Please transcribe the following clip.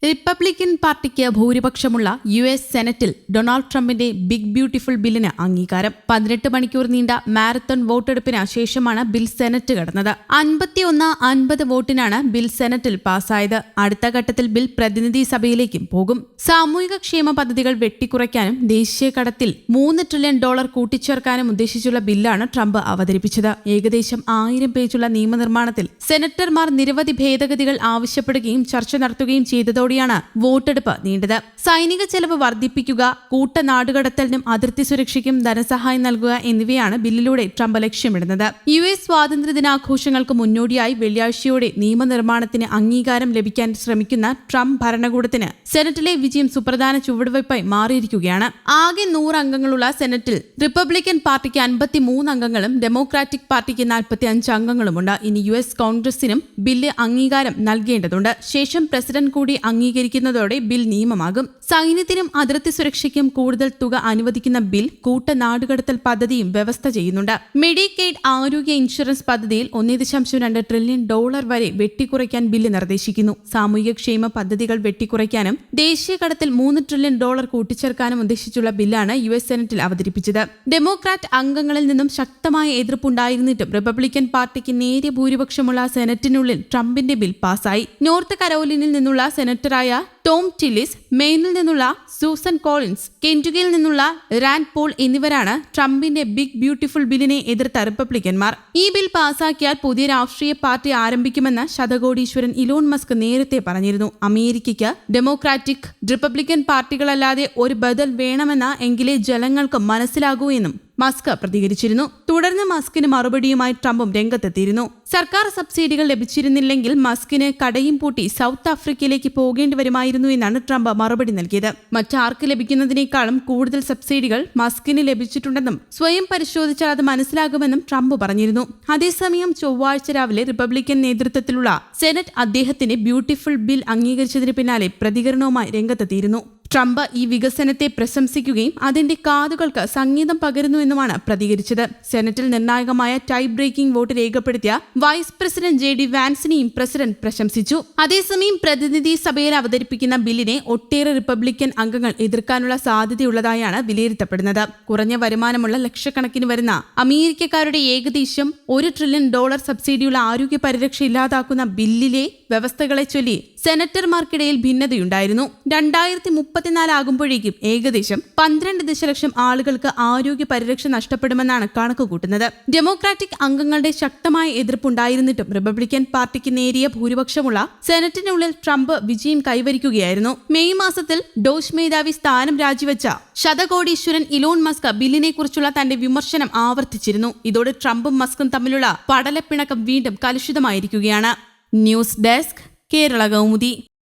Republican പാർട്ടിക്ക് ഭൂരിപക്ഷമുള്ള US സെനറ്റിൽ Donald ട്രംപിന്റെ ബിഗ് ബ്യൂട്ടിഫുൾ ബില്ലിന് അംഗീകാരം. 18 മണിക്കൂർ നീണ്ട മാരത്തൺ വോട്ടെടുപ്പിന് ശേഷമാണ് ബിൽ സെനറ്റ് കടന്നത്. 51-50 വോട്ടിനാണ് ബിൽ സെനറ്റിൽ പാസ്സായത്. അടുത്ത ഘട്ടത്തിൽ ബിൽ പ്രതിനിധി സഭയിലേക്കും പോകും. സാമൂഹികക്ഷേമ പദ്ധതികൾ വെട്ടിക്കുറയ്ക്കാനും ദേശീയ കടത്തിൽ $3 ട്രില്യൺ കൂട്ടിച്ചേർക്കാനും ഉദ്ദേശിച്ചുള്ള ബില്ലാണ് ട്രംപ് അവതരിപ്പിച്ചത്. ഏകദേശം 1000 പേജുള്ള നിയമനിർമ്മാണത്തിൽ സെനറ്റർമാർ നിരവധി ഭേദഗതികൾ ആവശ്യപ്പെടുകയും ചർച്ച നടത്തുകയും ചെയ്തതോടെ വോട്ടെടുപ്പ് നീണ്ടത്. സൈനിക ചെലവ് വർദ്ധിപ്പിക്കുക, കൂട്ടനാടുകടത്തലിനും അതിർത്തി സുരക്ഷയ്ക്കും ധനസഹായം നൽകുക എന്നിവയാണ് ബില്ലിലൂടെ ട്രംപ് ലക്ഷ്യമിടുന്നത്. US സ്വാതന്ത്ര്യ ദിനാഘോഷങ്ങൾക്ക് മുന്നോടിയായി വെള്ളിയാഴ്ചയോടെ നിയമനിർമ്മാണത്തിന് അംഗീകാരം ലഭിക്കാൻ ശ്രമിക്കുന്ന ട്രംപ് ഭരണകൂടത്തിന് സെനറ്റിലെ വിജയം സുപ്രധാന ചുവടുവയ്പായി മാറിയിരിക്കുകയാണ്. ആകെ 100 അംഗങ്ങളുള്ള സെനറ്റിൽ റിപ്പബ്ലിക്കൻ പാർട്ടിക്ക് 53 അംഗങ്ങളും ഡെമോക്രാറ്റിക് പാർട്ടിക്ക് 45 അംഗങ്ങളുമുണ്ട്. ഇനി US കോൺഗ്രസിനും ബില്ല് അംഗീകാരം നൽകേണ്ടതുണ്ട്. ശേഷം പ്രസിഡന്റ് കൂടി അംഗീകരിക്കുന്നതോടെ ബിൽ നിയമമാകും. സൈന്യത്തിനും അതിർത്തി സുരക്ഷയ്ക്കും കൂടുതൽ തുക അനുവദിക്കുന്ന ബിൽ കൂട്ടനാടുകടത്തൽ പദ്ധതിയും വ്യവസ്ഥ ചെയ്യുന്നുണ്ട്. മെഡിക്കെയ്ഡ് ആരോഗ്യ ഇൻഷുറൻസ് പദ്ധതിയിൽ $1.2 ട്രില്യൺ വരെ വെട്ടിക്കുറയ്ക്കാൻ ബില്ല് നിർദ്ദേശിക്കുന്നു. സാമൂഹികക്ഷേമ പദ്ധതികൾ വെട്ടിക്കുറയ്ക്കാനും ദേശീയ കടത്തിൽ $3 ട്രില്യൺ കൂട്ടിച്ചേർക്കാനും ഉദ്ദേശിച്ചുള്ള ബില്ലാണ് US സെനറ്റിൽ അവതരിപ്പിച്ചത്. ഡെമോക്രാറ്റ് അംഗങ്ങളിൽ നിന്നും ശക്തമായ എതിർപ്പുണ്ടായിരുന്നിട്ടും റിപ്പബ്ലിക്കൻ പാർട്ടിക്ക് നേരിയ ഭൂരിപക്ഷമുള്ള സെനറ്റിനുള്ളിൽ ട്രംപിന്റെ ബിൽ പാസായി. നോർത്ത് കരോലിനിൽ നിന്നുള്ള സെനറ്ററായ ടോം ടില്ലിസ്, മെയിനിൽ നിന്നുള്ള സൂസൻ കോളിൻസ്, കെന്റുക്കിയിൽ നിന്നുള്ള റാൻഡ് പോൾ എന്നിവരാണ് ട്രംപിന്റെ ബിഗ് ബ്യൂട്ടിഫുൾ ബില്ലിനെ എതിർത്ത റിപ്പബ്ലിക്കന്മാർ. ഈ ബിൽ പാസാക്കിയാൽ പുതിയ രാഷ്ട്രീയ പാർട്ടി ആരംഭിക്കുമെന്ന് ശതകോടീശ്വരൻ ഇലോൺ മസ്ക് നേരത്തെ പറഞ്ഞിരുന്നു. അമേരിക്കയ്ക്ക് ഡെമോക്രാറ്റിക്, റിപ്പബ്ലിക്കൻ പാർട്ടികളല്ലാതെ ഒരു ബദൽ വേണമെന്ന എങ്കിലേ ജനങ്ങൾക്ക് മനസ്സിലാകൂ എന്നും മസ്ക് പ്രതികരിച്ചിരുന്നു. തുടർന്ന് മസ്കിന് മറുപടിയുമായി ട്രംപും രംഗത്തെത്തിയിരുന്നു. സർക്കാർ സബ്സിഡികൾ ലഭിച്ചിരുന്നില്ലെങ്കിൽ മസ്കിന് കടയും പൂട്ടി സൗത്ത് ആഫ്രിക്കയിലേക്ക് പോകേണ്ടി വരുമായിരുന്നു എന്നാണ് ട്രംപ് മറുപടി നൽകിയത്. മറ്റാർക്ക് ലഭിക്കുന്നതിനേക്കാളും കൂടുതൽ സബ്സിഡികൾ മസ്കിന് ലഭിച്ചിട്ടുണ്ടെന്നും സ്വയം പരിശോധിച്ചാൽ അത് മനസ്സിലാകുമെന്നും ട്രംപ് പറഞ്ഞിരുന്നു. അതേസമയം ചൊവ്വാഴ്ച രാവിലെ റിപ്പബ്ലിക്കൻ നേതൃത്വത്തിലുള്ള സെനറ്റ് അദ്ദേഹത്തിന്റെ ബ്യൂട്ടിഫുൾ ബിൽ അംഗീകരിച്ചതിന് പിന്നാലെ പ്രതികരണവുമായി രംഗത്തെത്തിയിരുന്നു. ട്രംപ് ഈ വികസനത്തെ പ്രശംസിക്കുകയും അതിന്റെ കാതുകൾക്ക് സംഗീതം പകരുന്നുവെന്നുമാണ് പ്രതികരിച്ചത്. സെനറ്റിൽ നിർണായകമായ ടൈ ബ്രേക്കിംഗ് വോട്ട് രേഖപ്പെടുത്തിയ വൈസ് പ്രസിഡന്റ് JD വാൻസിനെയും പ്രസിഡന്റ് പ്രശംസിച്ചു. അതേസമയം പ്രതിനിധി സഭയിൽ അവതരിപ്പിക്കുന്ന ബില്ലിനെ ഒട്ടേറെ റിപ്പബ്ലിക്കൻ അംഗങ്ങൾ എതിർക്കാനുള്ള സാധ്യതയുള്ളതായാണ് വിലയിരുത്തപ്പെടുന്നത്. കുറഞ്ഞ വരുമാനമുള്ള ലക്ഷക്കണക്കിന് വരുന്ന അമേരിക്കക്കാരുടെ ഏകദേശം $1 ട്രില്യൺ സബ്സിഡിയുള്ള ആരോഗ്യ പരിരക്ഷ ഇല്ലാതാക്കുന്ന ബില്ലിലെ വ്യവസ്ഥകളെ ചൊല്ലി സെനറ്റർമാർക്കിടയിൽ ഭിന്നതയുണ്ടായിരുന്നു. 2034 ആകുമ്പോഴേക്കും ഏകദേശം 12 ദശലക്ഷം ആളുകൾക്ക് ആരോഗ്യ പരിരക്ഷ നഷ്ടപ്പെടുമെന്നാണ് കണക്കുകൂട്ടുന്നത്. ഡെമോക്രാറ്റിക് അംഗങ്ങളുടെ ശക്തമായ എതിർപ്പുണ്ടായിരുന്നിട്ടും റിപ്പബ്ലിക്കൻ പാർട്ടിക്ക് നേരിയ ഭൂരിപക്ഷമുള്ള സെനറ്റിനുള്ളിൽ ട്രംപ് വിജയം കൈവരിക്കുകയായിരുന്നു. മെയ് മാസത്തിൽ ഡോജ് മേധാവി സ്ഥാനം രാജിവെച്ച ശതകോടീശ്വരൻ ഇലോൺ മസ്ക് ബില്ലിനെ കുറിച്ചുള്ള തന്റെ വിമർശനം ആവർത്തിച്ചിരുന്നു. ഇതോടെ ട്രംപും മസ്കും തമ്മിലുള്ള പടലപ്പിണക്കം വീണ്ടും കലുഷിതമായിരിക്കുകയാണ്. News desk, Kerala Kaumudi.